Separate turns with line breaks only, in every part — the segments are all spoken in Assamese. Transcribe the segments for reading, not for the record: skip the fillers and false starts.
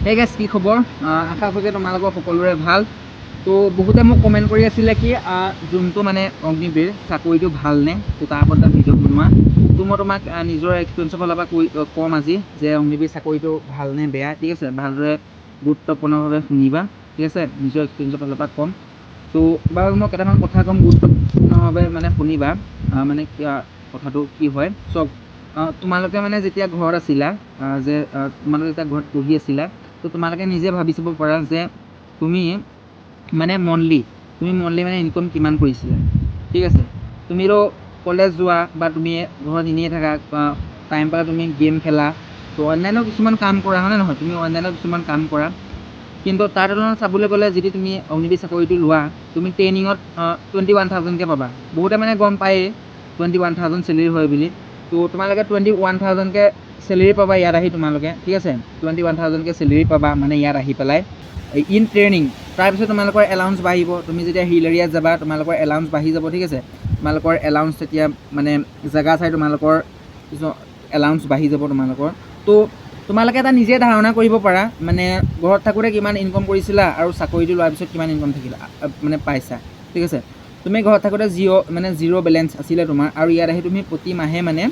হে গাইছ কি খবৰ আশা কৰোঁ যে তোমালোকৰ সকলোৰে ভাল তো বহুতে মোক কমেণ্ট কৰি আছিলে কি যোনটো মানে অগ্নিবীৰ চাকৰিটো ভালনে তো তাৰ ওপৰত ভিডিঅ' বনোৱা তো মই তোমাক নিজৰ এক্সপিৰিয়েঞ্চৰ ফালৰ পৰা ক'ম আজি যে অগ্নিবীৰ চাকৰিটো ভালনে বেয়া ঠিক আছে ভালদৰে গুৰুত্বপূৰ্ণভাৱে শুনিবা ঠিক আছে নিজৰ এক্সপিৰিয়েঞ্চৰ ফালৰ পৰা ক'ম তো বাৰু মই কেইটামান কথা ক'ম গুৰুত্বপূৰ্ণভাৱে মানে শুনিবা মানে কথাটো কি হয় চব তোমালোকে মানে যেতিয়া ঘৰত আছিলা যে তোমালোকে যেতিয়া ঘৰত পঢ়ি আছিলা তো তোমালোকে নিজে ভাবি চাব পাৰা যে তুমি মানে মন্থলি মানে ইনকম কিমান কৰিছিলা ঠিক আছে তুমিতো কলেজ যোৱা বা তুমি ঘৰত এনেই থাকা টাইম পালে তুমি গেম খেলা তো অন্যান্য কিছুমান কাম কৰা হয়নে নহয় তুমি অন্যান্য কিছুমান কাম কৰা কিন্তু তাৰ তুলনাত চাবলৈ গ'লে যদি তুমি অগ্নিবীৰ চাকৰিটো লোৱা তুমি ট্ৰেইনিঙত 21,000কৈ পাবা বহুতে মানে গম পায়েই 21,000 চেলেৰি হয় বুলি তো তোমালোকে 21,000কৈ চেলেৰি পাবা ইয়াত আহি তোমালোকে ঠিক আছে 21,000কৈ চেলেৰি পাবা মানে ইয়াত আহি পেলাই ইন ট্ৰেইনিং তাৰপিছত তোমালোকৰ এলাউন্স বাঢ়িব তুমি যেতিয়া হিল এৰিয়াত যাবা তোমালোকৰ এলাউন্স বাঢ়ি যাব ঠিক আছে তোমালোকৰ এলাউন্স তেতিয়া মানে জেগা চাই তোমালোকৰ এলাউন্স বাঢ়ি যাব তোমালোকৰ তো তোমালোকে এটা নিজে ধাৰণা কৰিব পাৰা মানে ঘৰত থাকোঁতে কিমান ইনকম কৰিছিলা আৰু চাকৰিটো লোৱাৰ পিছত কিমান ইনকম থাকিলা মানে পাইছা ঠিক আছে তুমি ঘৰত থাকোঁতে জিৰ' বেলেঞ্চ আছিলে তোমাৰ আৰু ইয়াত আহি তুমি প্ৰতি মাহে মানে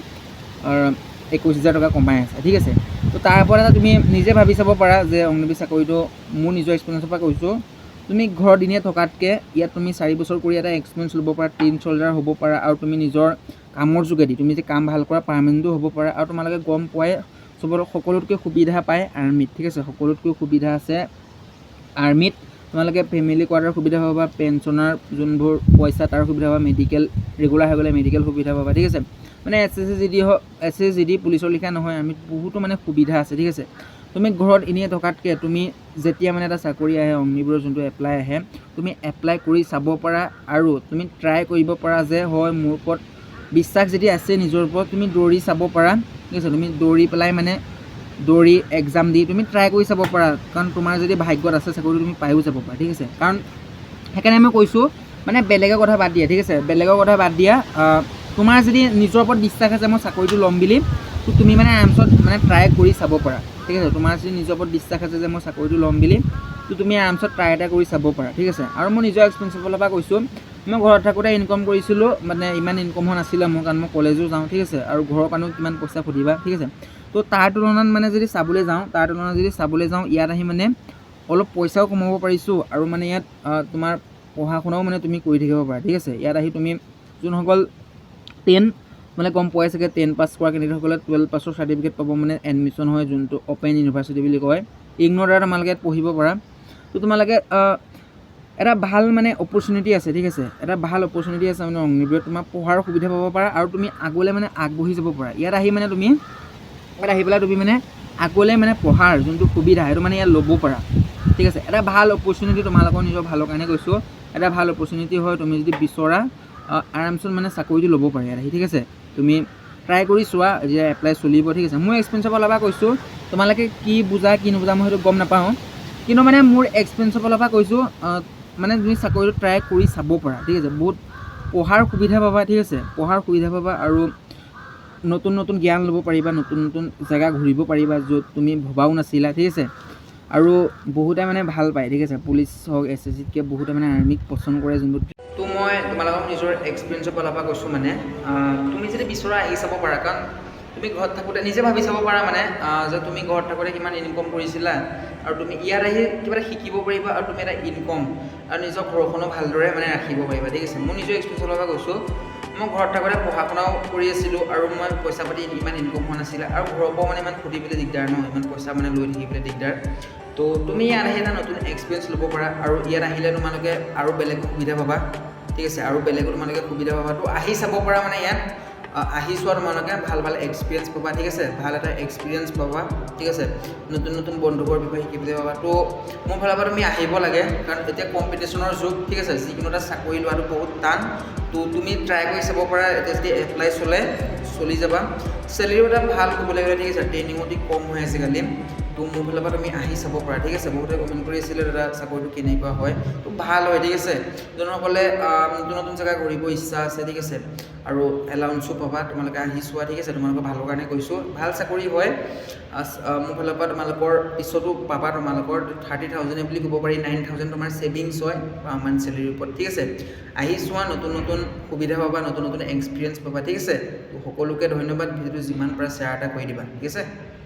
21,000 টকা কমাই আছা ঠিক আছে তো তাৰ ওপৰত এটা তুমি নিজে ভাবি চাব পাৰা যে অগ্নিবীৰ চাকৰিটো মোৰ নিজৰ এক্সপিৰিয়েঞ্চৰ পৰা কৈছোঁ তুমি ঘৰত এনেই থকাতকৈ ইয়াত তুমি 4 বছৰ কৰি এটা এক্সপিৰিয়েঞ্চ ল'ব পাৰা টিম চল্ডাৰ হ'ব পাৰা আৰু তুমি নিজৰ কামৰ যোগেদি তুমি যে কাম ভাল কৰা পাৰ্মানেণ্টো হ'ব পাৰা আৰু তোমালোকে গম পোৱাই সকলোতকৈ সুবিধা পায় আৰ্মিত ঠিক আছে সকলোতকৈ সুবিধা আছে আৰ্মিত তোমালোকে ফেমিলি কোৱাৰ্টাৰ সুবিধা পাবা পেঞ্চনৰ যোনবোৰ পইচা তাৰ সুবিধা পাবা মেডিকেল ৰেগুলাৰ হৈ গ'লে মেডিকেল সুবিধা পাবা ঠিক আছে মানে SSGD পুলিচৰ লিখা নহয় আৰ্মিত বহুতো মানে সুবিধা আছে ঠিক আছে তুমি ঘৰত এনেই থকাতকৈ তুমি যেতিয়া মানে এটা চাকৰি আহে অগ্নিবীৰৰ যোনটো এপ্লাই আহে তুমি এপ্লাই কৰি চাব পাৰা আৰু তুমি ট্ৰাই কৰিব পাৰা যে হয় মোৰ ওপৰত বিশ্বাস যদি আছে নিজৰ ওপৰত তুমি দৌৰি চাব পাৰা ঠিক আছে তুমি দৌৰি পেলাই মানে দৌৰি এক্সাম দি তুমি ট্ৰাই কৰি চাব পাৰা কাৰণ তোমাৰ যদি ভাগ্যত আছে চাকৰিটো তুমি পায়ো যাব পাৰা ঠিক আছে কাৰণ সেইকাৰণে মই কৈছোঁ মানে বেলেগৰ কথা বাদ দিয়া ঠিক আছে বেলেগৰ কথা বাদ দিয়া তোমাৰ যদি নিজৰ ওপৰত বিশ্বাস আছে মই চাকৰিটো ল'ম বুলি তো তুমি মানে আৰামছত মানে ট্ৰাই কৰি চাব পাৰা ঠিক আছে তোমাৰ যদি নিজৰ ওপৰত বিশ্বাস আছে যে মই চাকৰিটো ল'ম বুলি তো তুমি আৰামছত ট্ৰাই এটা কৰি চাব পাৰা ঠিক আছে আৰু মই নিজৰ এক্সপিৰিয়েঞ্চৰ ফালৰ পৰা কৈছোঁ মই ঘৰত থাকোঁতে ইনকম কৰিছিলোঁ মানে ইমান ইনকম হোৱা নাছিলে মোৰ কাৰণ মই কলেজো যাওঁ ঠিক আছে আৰু ঘৰৰ কাৰণেও কিমান পইচা সুধিবা ঠিক আছে তো তাৰ তুলনাত মানে যদি চাবলৈ যাওঁ ইয়াত আহি মানে অলপ পইচাও কমাব পাৰিছোঁ আৰু মানে ইয়াত তোমাৰ পঢ়া শুনাও মানে তুমি কৰি থাকিব পাৰা ঠিক আছে ইয়াত আহি তুমি যোনসকল 10 মানে গম পোৱাই চাগে 10 পাছ কৰা কেণ্ডিডেটসকলে 12 পাছৰ চাৰ্টিফিকেট পাব মানে এডমিশ্যন হয় যোনটো অ'পেন ইউনিভাৰ্চিটি বুলি কয় ইগন'ৰ দ্বাৰা তোমালোকে ইয়াত পঢ়িব পাৰা তো তোমালোকে এটা ভাল মানে অপৰচুনিটি আছে ঠিক আছে এটা ভাল অপৰচুনিটি আছে মানে অগ্নিবীৰত তোমাৰ পঢ়াৰ সুবিধা পাব পাৰা আৰু তুমি আগলৈ মানে আগবাঢ়ি যাব পাৰা ইয়াত আহি মানে তুমি ইয়াত আহি পেলাই তুমি মানে আগলৈ মানে পঢ়াৰ যোনটো সুবিধা সেইটো মানে ইয়াত ল'ব পাৰা ঠিক আছে এটা ভাল অপৰচুনিটি তোমালোকৰ নিজৰ ভালৰ কাৰণে কৈছোঁ এটা ভাল অপৰচুনিটি হয় তুমি যদি বিচৰা আৰামচে মানে চাকৰিটো ল'ব পাৰা ইয়াত আহি ঠিক আছে তুমি ট্ৰাই কৰি চোৱা যে এপ্লাই চলিব ঠিক আছে মোৰ এক্সপিৰিয়েঞ্চৰ ফালৰ পৰা কৈছোঁ তোমালোকে কি বুজা কি নুবুজা মই সেইটো গম নাপাওঁ কিন্তু মানে মোৰ এক্সপিৰিয়েঞ্চৰ ফালৰ পৰা কৈছোঁ মানে তুমি চাকৰিটো ট্ৰাই কৰি চাব পাৰা ঠিক আছে বহুত পঢ়াৰ সুবিধা পাবা ঠিক আছে পঢ়াৰ সুবিধা পাবা আৰু নতুন নতুন জ্ঞান ল'ব পাৰিবা নতুন নতুন জেগা ঘূৰিব পাৰিবা য'ত তুমি ভবাও নাছিলা ঠিক আছে আৰু বহুতে মানে ভাল পায় ঠিক আছে পুলিচ হওক SSGতকৈ বহুতে মানে আৰ্মিক পচন্দ কৰে যোনবোৰ তো মই তোমালোকক নিজৰ এক্সপিৰিয়েঞ্চৰ ফালৰ পৰা কৈছোঁ মানে তুমি যদি বিচৰা আহি চাব পাৰা কাৰণ তুমি ঘৰত থাকোঁতে নিজে ভাবি চাব পাৰা মানে যে তুমি ঘৰত থাকোঁতে কিমান ইনকম কৰিছিলা আৰু তুমি ইয়াত আহি কিবা এটা শিকিব পাৰিবা আৰু তুমি এটা ইনকম আৰু নিজৰ ঘৰখনো ভালদৰে মানে ৰাখিব পাৰিবা ঠিক আছে মই নিজৰ এক্সপিৰিয়েঞ্চৰ ফালৰ পৰা কৈছোঁ মই ঘৰত থাকোঁতে পঢ়া শুনাও কৰি আছিলোঁ আৰু মই পইচা পাতি ইমান ইনকম হোৱা নাছিলে আৰু ঘৰৰ পৰা মানে ইমান সুধিবলৈ দিগদাৰ ন ইমান পইচা মানে লৈ থাকিবলৈ দিগদাৰ তো তুমি ইয়াত আহি এটা নতুন এক্সপিৰিয়েঞ্চ ল'ব পাৰা আৰু ইয়াত আহিলে তোমালোকে আৰু বেলেগ সুবিধা পাবা ঠিক আছে আৰু বেলেগো তোমালোকে সুবিধা পাবা তো আহি চাব পাৰা মানে ইয়াত আহি চোৱা তোমালোকে ভাল ভাল এক্সপিৰিয়েঞ্চ পাবা ঠিক আছে ভাল এটা এক্সপিৰিয়েঞ্চ পাবা ঠিক আছে নতুন নতুন বন্ধুবৰ বিষয়ে শিকিবলৈ পাবা তো মোৰ ফালৰ পৰা তুমি আহিব লাগে কাৰণ এতিয়া কম্পিটিশ্যনৰ যুগ ঠিক আছে যিকোনো এটা চাকৰি লোৱাটো বহুত টান তো তুমি ট্ৰাই কৰি চাব পাৰা এতিয়া যদি এপ্লাই চলি যাবা চেলেৰিও এটা ভাল ক'বলৈ গ'লে ঠিক আছে ট্ৰেইনিঙো অতি কম হয় আজিকালি তো মোৰ ফালৰ পৰা তুমি আহি চাব পাৰা, ঠিক আছে। বহুতে কমেণ্ট কৰি আছিলে দাদা চাকৰিটো কেনেকুৱা হয়, তো ভাল হয়, ঠিক আছে। যোনসকলে নতুন নতুন জেগা ঘূৰিব ইচ্ছা আছে, ঠিক আছে, আৰু এলাউন্সো পাবা, তোমালোকে আহি চোৱা, ঠিক আছে। তোমালোকৰ ভালৰ কাৰণে কৈছোঁ, ভাল চাকৰি হয়। মোৰ ফালৰ পৰা তোমালোকৰ পিছতো পাবা, তোমালোকৰ 30,000 বুলি ক'ব পাৰি, 9,000 তোমাৰ ছেভিংছ হয় পাৰ মান্থ চেলেৰীৰ ওপৰত, ঠিক আছে। আহি চোৱা, নতুন নতুন সুবিধা পাবা, নতুন নতুন এক্সপিৰিয়েঞ্চ পাবা, ঠিক আছে। তো সকলোকে ধন্যবাদ, ভিডিঅ'টো যিমান পাৰা শ্বেয়াৰ এটা কৰি দিবা, ঠিক আছে।